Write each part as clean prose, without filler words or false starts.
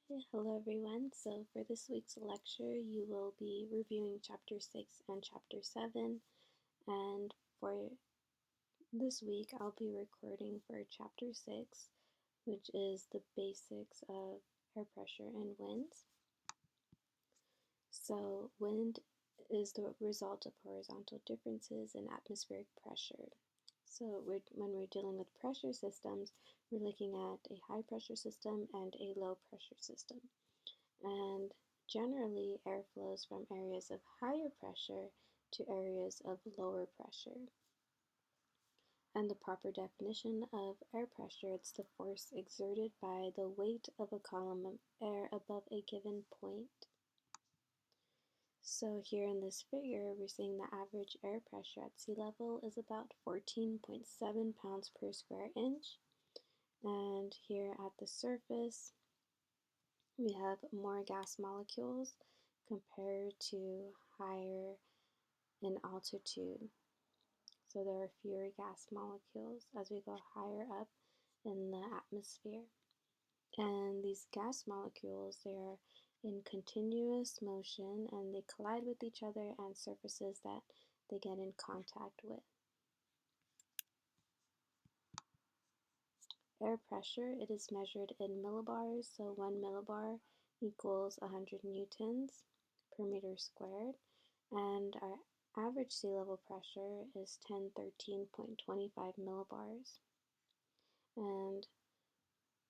Hello everyone. So for this week's lecture, you will be reviewing Chapter 6 and Chapter 7. And for this week, I'll be recording for Chapter 6, which is the basics of air pressure and winds. So wind is the result of horizontal differences in atmospheric pressure. So when we're dealing with pressure systems, we're looking at a high pressure system and a low pressure system. And generally, air flows from areas of higher pressure to areas of lower pressure. And the proper definition of air pressure, it's the force exerted by the weight of a column of air above a given point. So here in this figure, we're seeing the average air pressure at sea level is about 14.7 pounds per square inch. And here at the surface, we have more gas molecules compared to higher in altitude. So there are fewer gas molecules as we go higher up in the atmosphere. And these gas molecules, they are in continuous motion and they collide with each other and surfaces that they get in contact with. Air pressure, it is measured in millibars, so 1 millibar equals 100 newtons per meter squared, and our average sea level pressure is 1013.25 millibars. And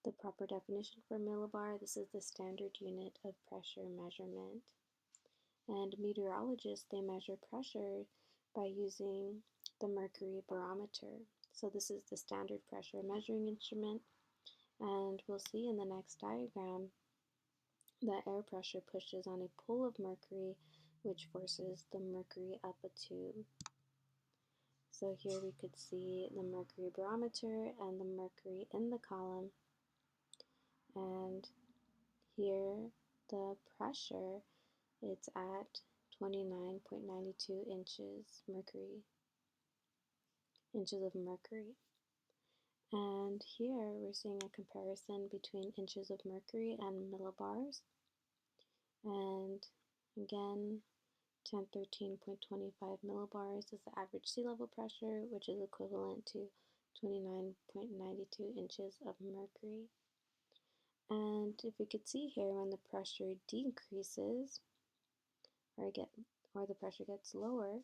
the proper definition for millibar, this is the standard unit of pressure measurement. And meteorologists, they measure pressure by using the mercury barometer. So this is the standard pressure measuring instrument. And we'll see in the next diagram that air pressure pushes on a pool of mercury, which forces the mercury up a tube. So here we could see the mercury barometer and the mercury in the column. And here the pressure, it's at 29.92 inches of mercury. And here we're seeing a comparison between inches of mercury and millibars. And again, 1013.25 millibars is the average sea level pressure, which is equivalent to 29.92 inches of mercury. And if we could see here, when the pressure decreases or the pressure gets lower,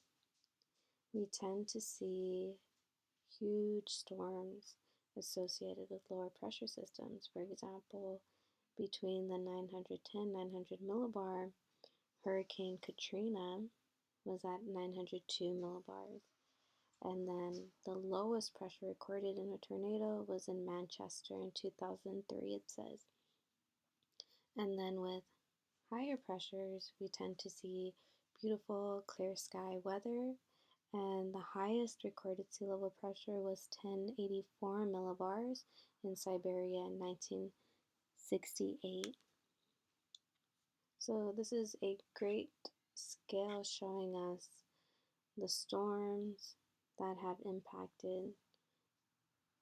we tend to see huge storms associated with lower pressure systems. For example, between the 910-900 millibar, Hurricane Katrina was at 902 millibars. And then the lowest pressure recorded in a tornado was in Manchester in 2003, it says. And then with higher pressures, we tend to see beautiful clear sky weather, and the highest recorded sea level pressure was 1084 millibars in Siberia in 1968. So this is a great scale showing us the storms that have impacted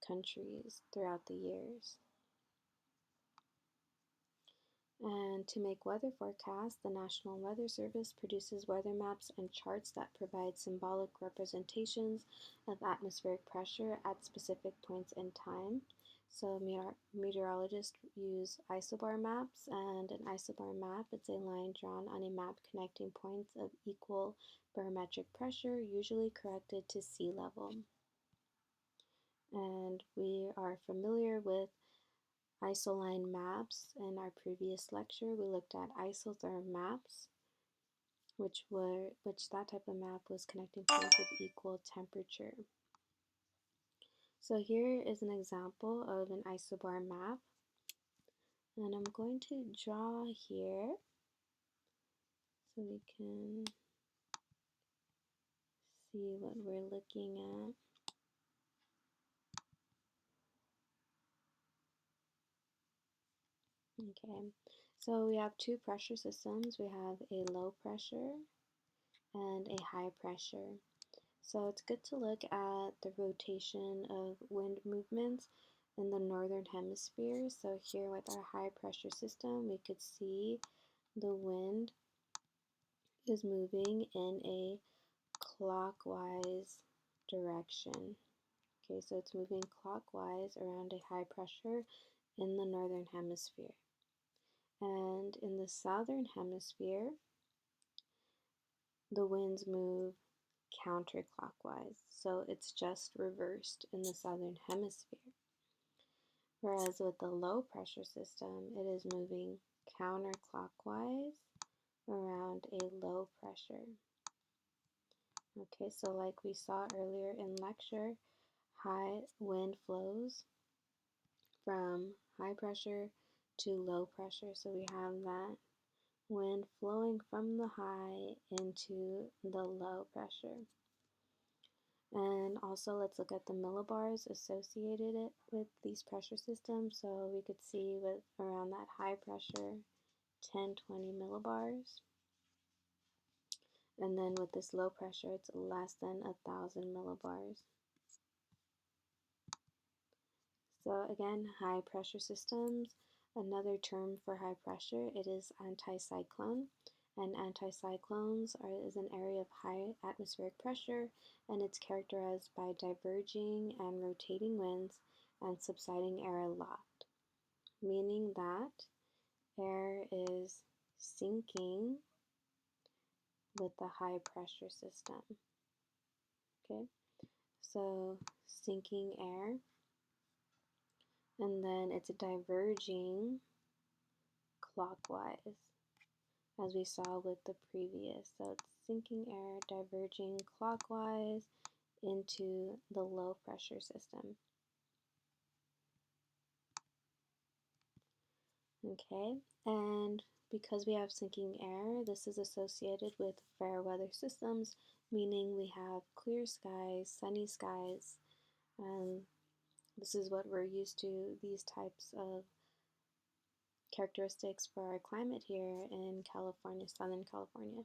countries throughout the years. And to make weather forecasts, the National Weather Service produces weather maps and charts that provide symbolic representations of atmospheric pressure at specific points in time. So meteorologists use isobar maps, and an isobar map, it's a line drawn on a map connecting points of equal barometric pressure, usually corrected to sea level. And we are familiar with isoline maps. In our previous lecture, we looked at isotherm maps, which that type of map was connecting points of equal temperature. So here is an example of an isobar map, and I'm going to draw here so we can see what we're looking at. Okay, so we have two pressure systems. We have a low pressure and a high pressure. So it's good to look at the rotation of wind movements in the northern hemisphere. So here with our high pressure system, we could see the wind is moving in a clockwise direction. Okay, so it's moving clockwise around a high pressure in the northern hemisphere. And in the southern hemisphere, the winds move counterclockwise. So it's just reversed in the southern hemisphere. Whereas with the low pressure system, it is moving counterclockwise around a low pressure. Okay, so like we saw earlier in lecture, high wind flows from high pressure to low pressure. So we have that wind flowing from the high into the low pressure. And also let's look at the millibars associated with these pressure systems. So we could see with around that high pressure, 10-20 millibars. And then with this low pressure, it's less than 1,000 millibars. So again, high pressure systems, another term for high pressure, it is anticyclone. And anticyclones is an area of high atmospheric pressure, and it's characterized by diverging and rotating winds and subsiding air aloft, meaning that air is sinking with the high pressure system. Okay, so sinking air, and then it's diverging clockwise, as we saw with the previous. So it's sinking air diverging clockwise into the low pressure system. Okay, and because we have sinking air, this is associated with fair weather systems, meaning we have clear skies, sunny skies, and this is what we're used to, these types of characteristics for our climate here in California, Southern California.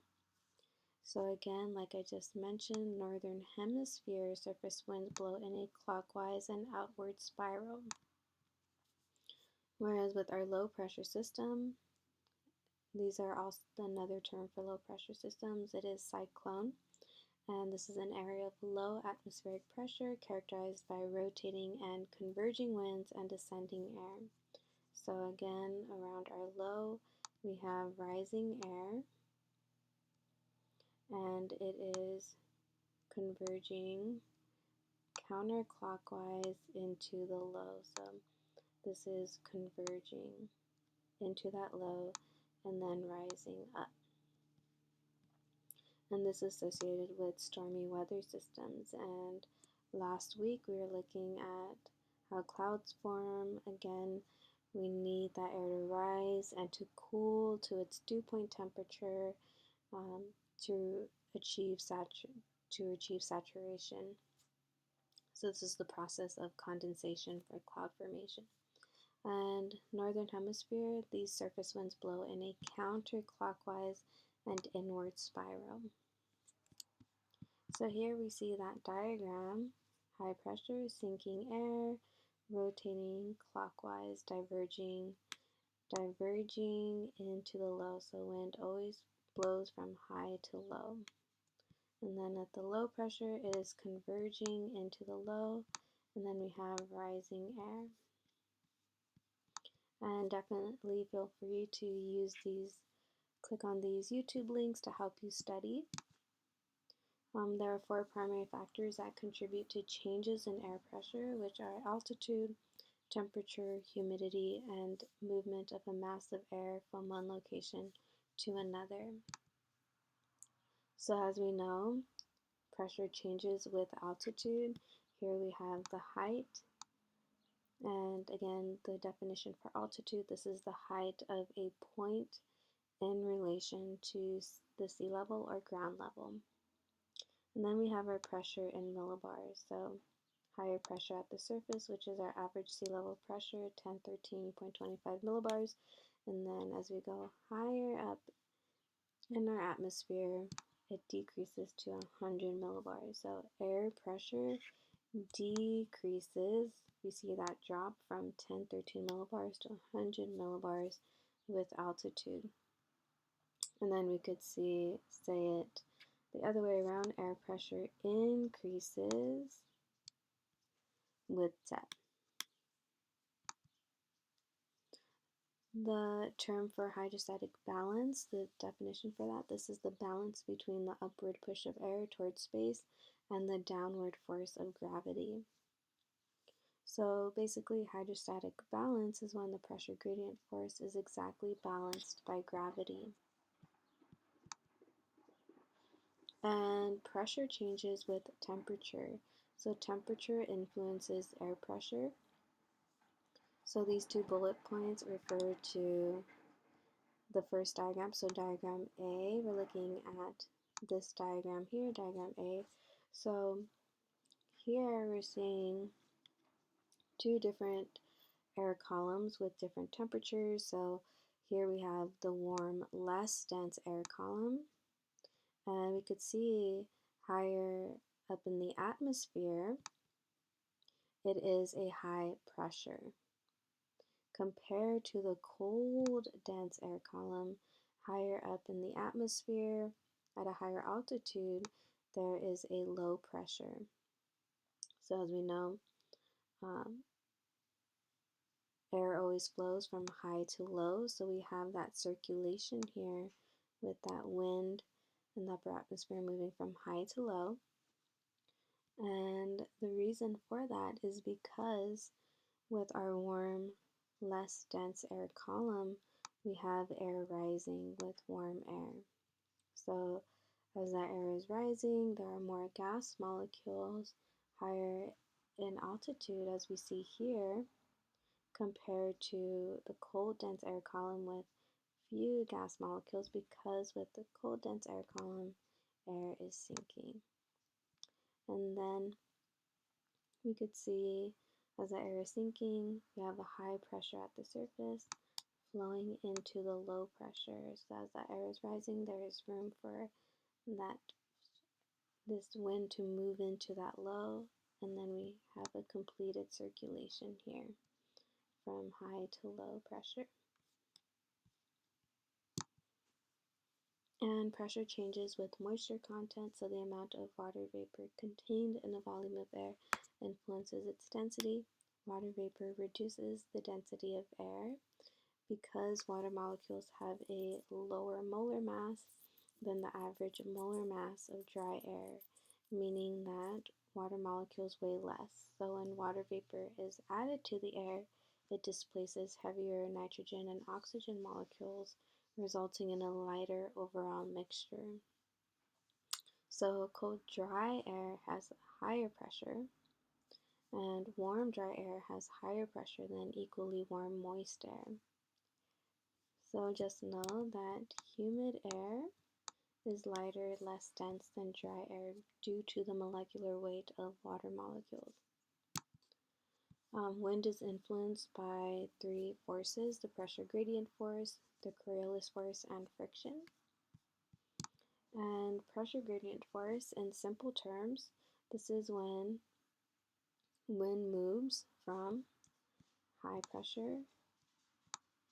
So again, like I just mentioned, northern hemisphere surface winds blow in a clockwise and outward spiral. Whereas with our low pressure system, these are also another term for low pressure systems, it is cyclone. And this is an area of low atmospheric pressure characterized by rotating and converging winds and descending air. So again, around our low, we have rising air, and it is converging counterclockwise into the low. So this is converging into that low and then rising up. And this is associated with stormy weather systems. And last week we were looking at how clouds form. Again, we need that air to rise and to cool to its dew point temperature to achieve saturation. So this is the process of condensation for cloud formation. And northern hemisphere, these surface winds blow in a counterclockwise and inward spiral. So here we see that diagram, high pressure, sinking air, rotating clockwise, diverging into the low. So wind always blows from high to low. And then at the low pressure, it is converging into the low, and then we have rising air. And definitely feel free to use these, click on these YouTube links to help you study. There are 4 primary factors that contribute to changes in air pressure, which are altitude, temperature, humidity, and movement of a mass of air from one location to another. So as we know, pressure changes with altitude. Here we have the height, and again, the definition for altitude, this is the height of a point in relation to the sea level or ground level. And then we have our pressure in millibars. So higher pressure at the surface, which is our average sea level pressure, 1013.25 millibars. And then as we go higher up in our atmosphere, it decreases to 100 millibars. So air pressure decreases, we see that drop from 10, 13 millibars to 100 millibars with altitude. And then we could say it the other way around, air pressure increases with depth. The term for hydrostatic balance, the definition for that, this is the balance between the upward push of air towards space and the downward force of gravity. So basically, hydrostatic balance is when the pressure gradient force is exactly balanced by gravity. And pressure changes with temperature. So temperature influences air pressure. So these two bullet points refer to the first diagram. So diagram A, we're looking at this diagram here, diagram A. So here we're seeing two different air columns with different temperatures. So here we have the warm, less dense air column. And we could see higher up in the atmosphere, it is a high pressure. Compared to the cold, dense air column, higher up in the atmosphere, at a higher altitude, there is a low pressure. So as we know, air always flows from high to low, so we have that circulation here with that wind in the upper atmosphere moving from high to low. And the reason for that is because with our warm, less dense air column, we have air rising with warm air. So as that air is rising, there are more gas molecules higher in altitude, as we see here, compared to the cold, dense air column with few gas molecules, because with the cold, dense air column, air is sinking. And then we could see as the air is sinking, we have a high pressure at the surface flowing into the low pressure. So as the air is rising, there is room for this wind to move into that low, and then we have a completed circulation here from high to low pressure. And pressure changes with moisture content, so the amount of water vapor contained in a volume of air influences its density. Water vapor reduces the density of air because water molecules have a lower molar mass than the average molar mass of dry air, meaning that water molecules weigh less. So when water vapor is added to the air, it displaces heavier nitrogen and oxygen molecules, resulting in a lighter overall mixture. So cold dry air has higher pressure, and warm dry air has higher pressure than equally warm moist air. So just know that humid air is lighter, less dense than dry air due to the molecular weight of water molecules. Wind is influenced by three forces: the pressure gradient force, the Coriolis force, and friction. And pressure gradient force, in simple terms, this is when wind moves from high pressure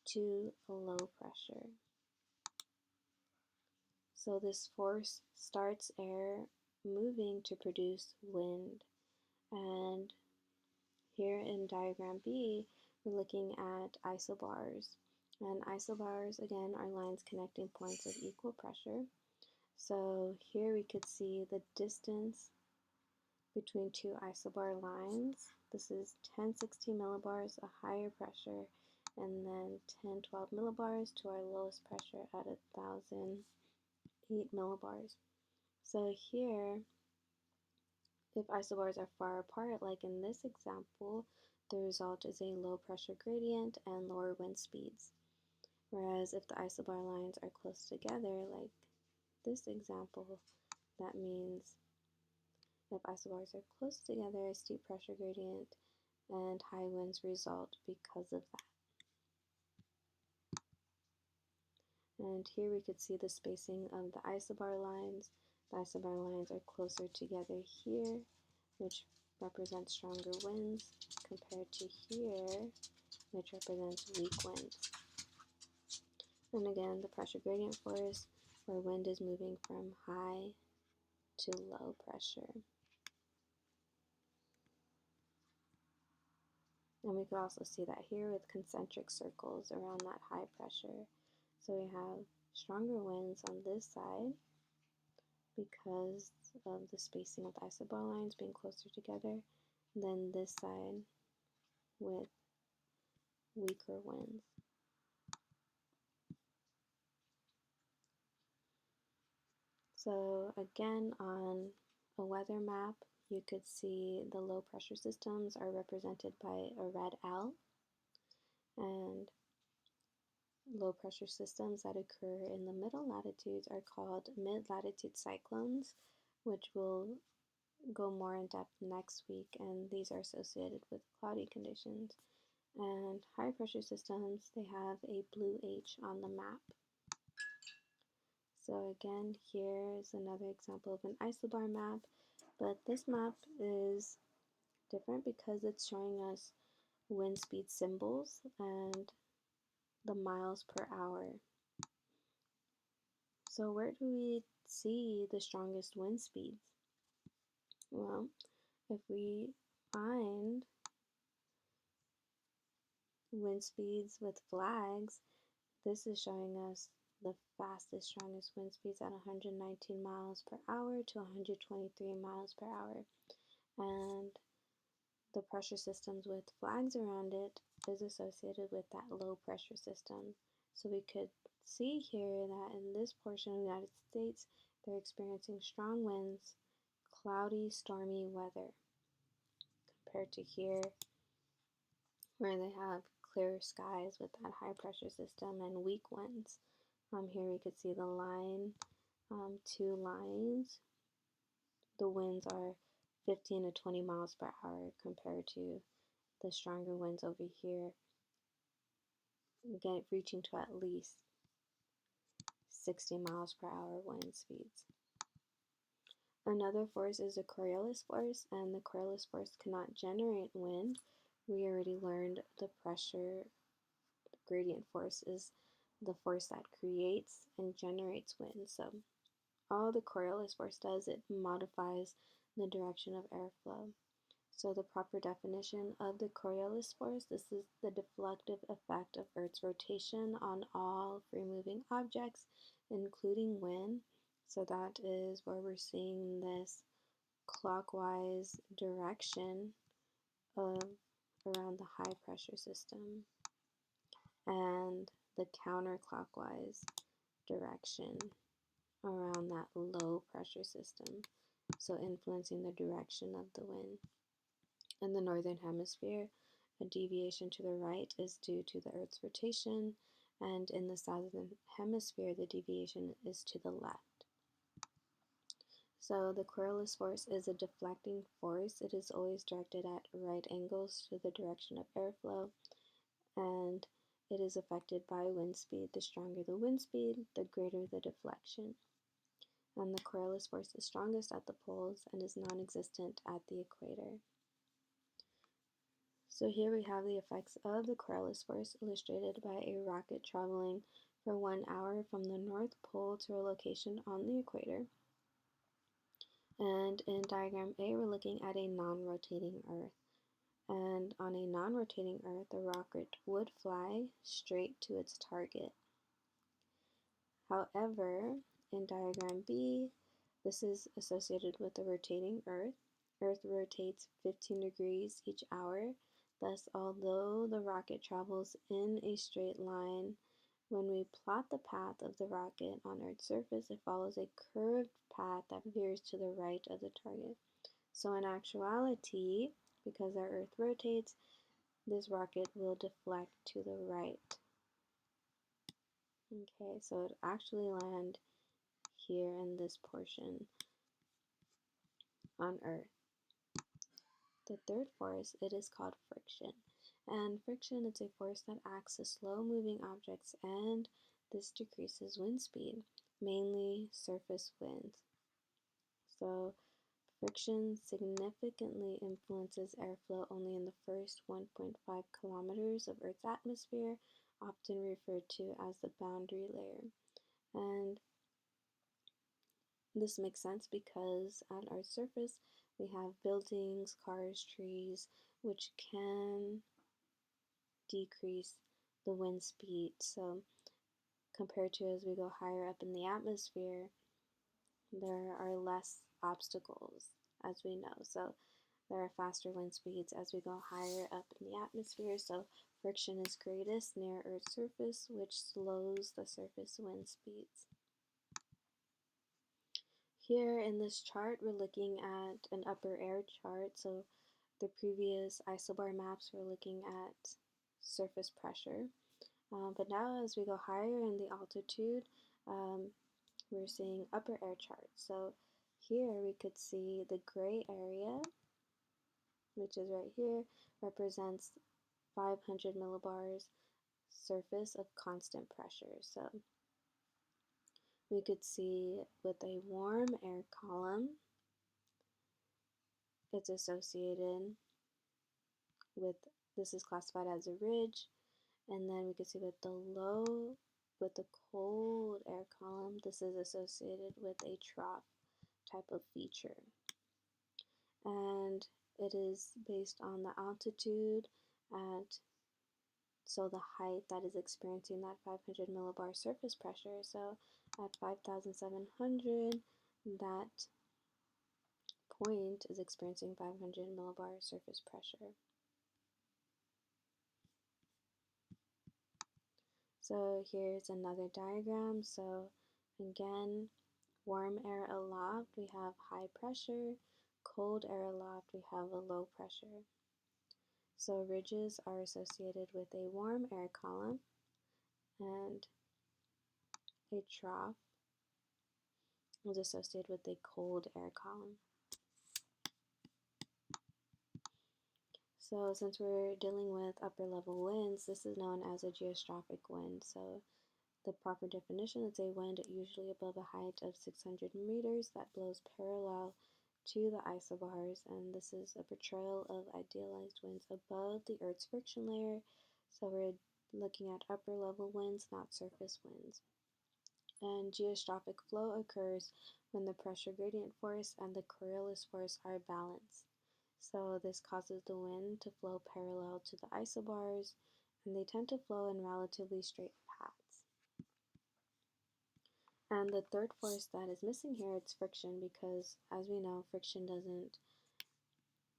to low pressure. So this force starts air moving to produce wind. And here in diagram B, we're looking at isobars. And isobars, again, are lines connecting points of equal pressure. So here we could see the distance between two isobar lines. This is 1060 millibars, a higher pressure, and then 1012 millibars to our lowest pressure at 1008 millibars. So here, if isobars are far apart, like in this example, the result is a low pressure gradient and lower wind speeds. Whereas if the isobar lines are close together, like this example, that means if isobars are close together, a steep pressure gradient and high winds result because of that. And here we could see the spacing of the isobar lines. The isobar lines are closer together here, which represents stronger winds compared to here, which represents weak winds. And again, the pressure gradient force, where wind is moving from high to low pressure. And we could also see that here with concentric circles around that high pressure. So we have stronger winds on this side because of the spacing of the isobar lines being closer together than this side with weaker winds. So again, on a weather map, you could see the low pressure systems are represented by a red L, and low pressure systems that occur in the middle latitudes are called mid-latitude cyclones, which we'll go more in depth next week, and these are associated with cloudy conditions. And high pressure systems, they have a blue H on the map. So again, here is another example of an isobar map, but this map is different because it's showing us wind speed symbols and the miles per hour. So where do we see the strongest wind speeds? Well, if we find wind speeds with flags, this is showing us the fastest, strongest wind speeds at 119 miles per hour to 123 miles per hour. And the pressure systems with flags around it is associated with that low pressure system. So we could see here that in this portion of the United States, they're experiencing strong winds, cloudy, stormy weather, compared to here, where they have clear skies with that high pressure system and weak winds. Here we could see the line, two lines. The winds are 15 to 20 miles per hour compared to the stronger winds over here, again reaching to at least 60 miles per hour wind speeds. Another force is the Coriolis force, and the Coriolis force cannot generate wind. We already learned the pressure gradient force is the force that creates and generates wind. So all the Coriolis force does, it modifies the direction of airflow. So the proper definition of the Coriolis force, this is the deflective effect of Earth's rotation on all free-moving objects, including wind. So that is where we're seeing this clockwise direction of around the high pressure system and the counterclockwise direction around that low pressure system, so influencing the direction of the wind. In the northern hemisphere, a deviation to the right is due to the Earth's rotation, and in the southern hemisphere, the deviation is to the left. So the Coriolis force is a deflecting force. It is always directed at right angles to the direction of airflow, and it is affected by wind speed. The stronger the wind speed, the greater the deflection. And the Coriolis force is strongest at the poles and is non-existent at the equator. So here we have the effects of the Coriolis force illustrated by a rocket traveling for 1 hour from the North Pole to a location on the equator. And in diagram A, we're looking at a non-rotating Earth. And on a non-rotating Earth, the rocket would fly straight to its target. However, in diagram B, this is associated with the rotating Earth. Earth rotates 15 degrees each hour. Thus, although the rocket travels in a straight line, when we plot the path of the rocket on Earth's surface, it follows a curved path that veers to the right of the target. So in actuality, because our Earth rotates, this rocket will deflect to the right. Okay, so it actually land here in this portion on Earth. The third force, it is called friction. And friction is a force that acts to slow moving objects, and this decreases wind speed, mainly surface winds. So Friction significantly influences airflow only in the first 1.5 kilometers of Earth's atmosphere, often referred to as the boundary layer. And this makes sense because at Earth's surface we have buildings, cars, trees, which can decrease the wind speed. So compared to as we go higher up in the atmosphere, there are less obstacles, as we know. So there are faster wind speeds as we go higher up in the atmosphere. So friction is greatest near Earth's surface, which slows the surface wind speeds. Here in this chart, we're looking at an upper air chart. So the previous isobar maps were looking at surface pressure. But now as we go higher in the altitude, we're seeing upper air charts. So here we could see the gray area, which is right here, represents 500 millibars surface of constant pressure. So we could see with a warm air column, it's associated with, this is classified as a ridge, and then we could see with the cold air column, this is associated with a trough type of feature. And it is based on the altitude so the height that is experiencing that 500 millibar surface pressure. So at 5,700, that point is experiencing 500 millibar surface pressure. So here's another diagram. So again, warm air aloft, we have high pressure. Cold air aloft, we have a low pressure. So ridges are associated with a warm air column, and a trough is associated with a cold air column. So since we're dealing with upper level winds, this is known as a geostrophic wind. So the proper definition is a wind usually above a height of 600 meters that blows parallel to the isobars, and this is a portrayal of idealized winds above the Earth's friction layer. So we're looking at upper level winds, not surface winds. And geostrophic flow occurs when the pressure gradient force and the Coriolis force are balanced. So this causes the wind to flow parallel to the isobars, and they tend to flow in relatively straight paths. And the third force that is missing here, it's friction, because as we know, friction doesn't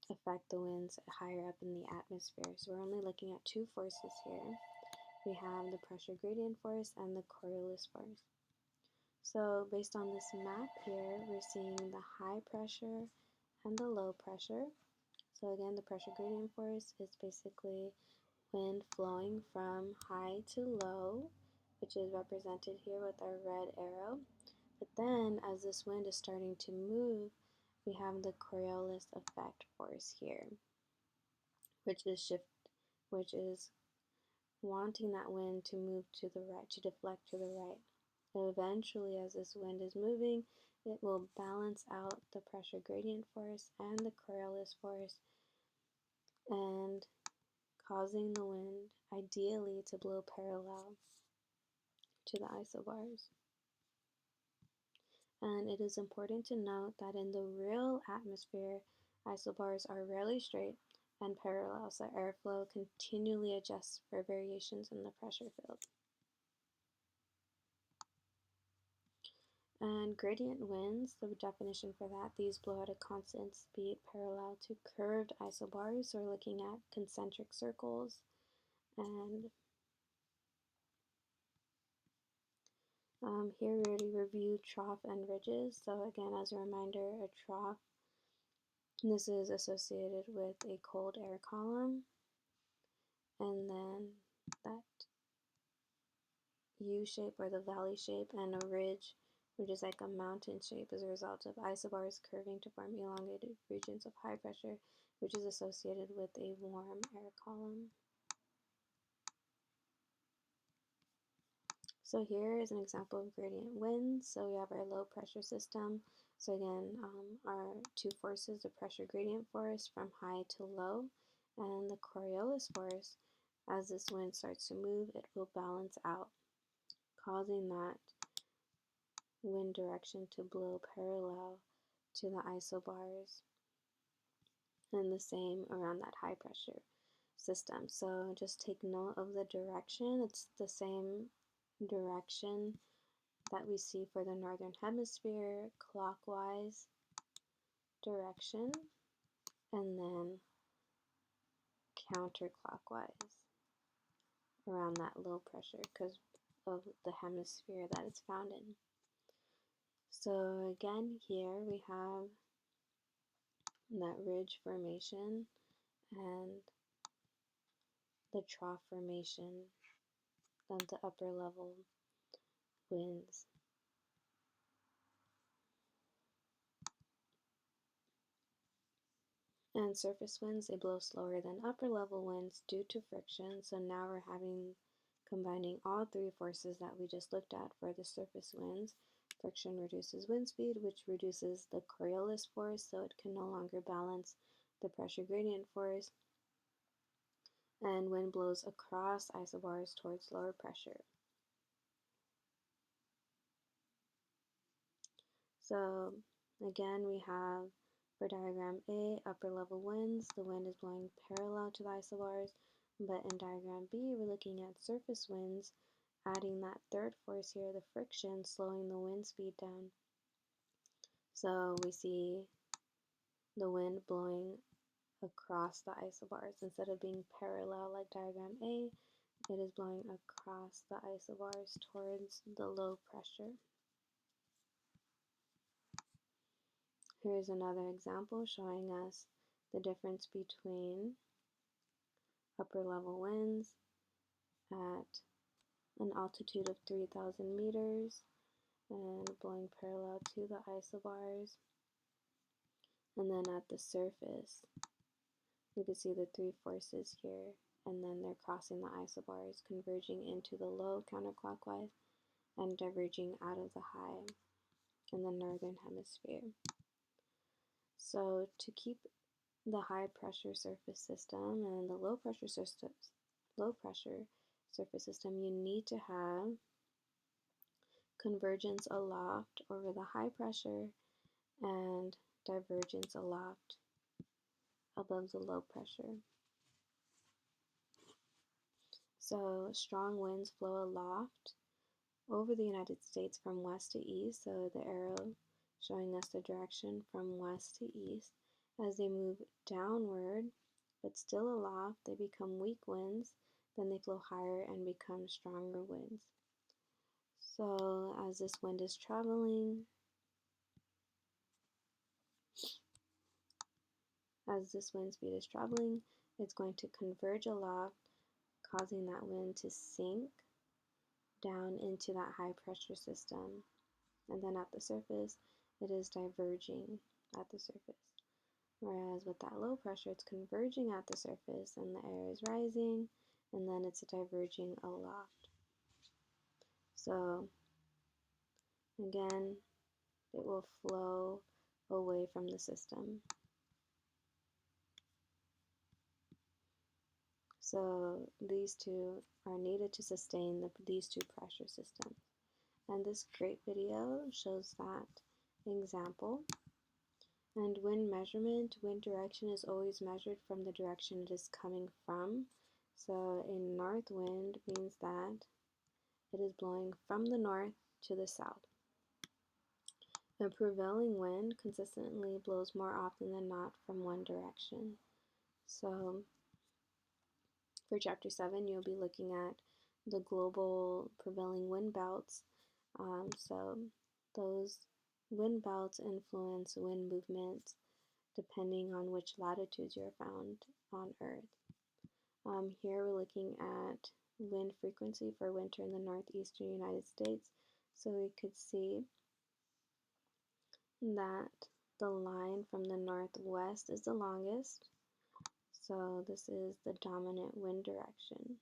affect the winds higher up in the atmosphere. So we're only looking at two forces here. We have the pressure gradient force and the Coriolis force. So based on this map here, we're seeing the high pressure and the low pressure. So again, the pressure gradient force is basically wind flowing from high to low, which is represented here with our red arrow. But then as this wind is starting to move, we have the Coriolis effect force here, which is wanting that wind to move to the right, to deflect to the right. And eventually, as this wind is moving, it will balance out the pressure gradient force and the Coriolis force, and causing the wind ideally to blow parallel to the isobars. And it is important to note that in the real atmosphere, isobars are rarely straight and parallel, so airflow continually adjusts for variations in the pressure field. And gradient winds, the definition for that, these blow at a constant speed parallel to curved isobars. So we're looking at concentric circles. And here we already reviewed trough and ridges. So again, as a reminder, a trough, this is associated with a cold air column. And then that U shape or the valley shape, and a ridge, which is like a mountain shape as a result of isobars curving to form elongated regions of high pressure, which is associated with a warm air column. So here is an example of gradient winds. So we have our low pressure system So again, our two forces, the pressure gradient force from high to low, and the Coriolis force, as this wind starts to move, it will balance out, causing that wind direction to blow parallel to the isobars, and the same around that high pressure system. So just take note of the direction. It's the same direction that we see for the northern hemisphere, clockwise direction, and then counterclockwise around that low pressure because of the hemisphere that it's found in. So again, here we have that ridge formation and the trough formation of the upper level winds. And surface winds, they blow slower than upper level winds due to friction. So now we're combining all three forces that we just looked at for the surface winds. Friction reduces wind speed, which reduces the Coriolis force, so it can no longer balance the pressure gradient force. And wind blows across isobars towards lower pressure. So again, we have for diagram A, upper level winds, the wind is blowing parallel to the isobars, but in diagram B, we're looking at surface winds, adding that third force here, the friction, slowing the wind speed down. So we see the wind blowing across the isobars. Instead of being parallel like diagram A, it is blowing across the isobars towards the low pressure. Here's another example showing us the difference between upper level winds at an altitude of 3,000 meters and blowing parallel to the isobars. And then at the surface, we can see the three forces here, and then they're crossing the isobars, converging into the low counterclockwise and diverging out of the high in the northern hemisphere. So to keep the high pressure surface system and the low pressure surface system, you need to have convergence aloft over the high pressure and divergence aloft above the low pressure. So strong winds flow aloft over the United States from west to east, so the arrow showing us the direction from west to east. As they move downward, but still aloft, they become weak winds, then they flow higher and become stronger winds. So as this wind is traveling, as this wind speed is traveling, it's going to converge aloft, causing that wind to sink down into that high pressure system. And then at the surface, it is diverging at the surface. Whereas with that low pressure, it's converging at the surface and the air is rising, and then it's diverging aloft. So again, it will flow away from the system. So these two are needed to sustain these two pressure systems. And this great video shows that example. And wind measurement, wind direction is always measured from the direction it is coming from. So a north wind means that it is blowing from the north to the south. The prevailing wind consistently blows more often than not from one direction. So for Chapter 7, you'll be looking at the global prevailing wind belts. So those wind belts influence wind movements depending on which latitudes you're found on Earth. Here we're looking at wind frequency for winter in the northeastern United States. So we could see that the line from the northwest is the longest. So this is the dominant wind direction.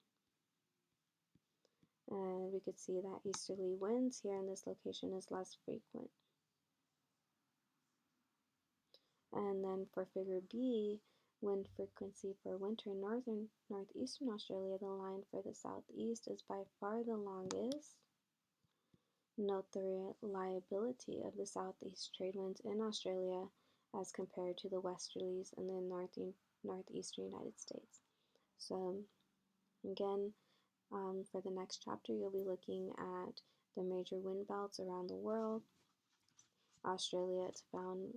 And we could see that easterly winds here in this location is less frequent. And then for figure B, wind frequency for winter in northeastern Australia, the line for the southeast is by far the longest. Note the reliability of the southeast trade winds in Australia as compared to the westerlies in the northeastern United States. So again, for the next chapter, you'll be looking at the major wind belts around the world. Australia, it's found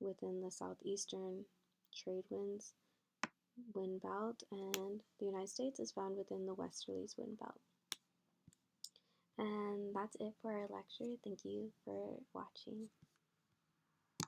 within the southeastern trade winds wind belt, and the United States is found within the westerlies wind belt. And that's it for our lecture. Thank you for watching.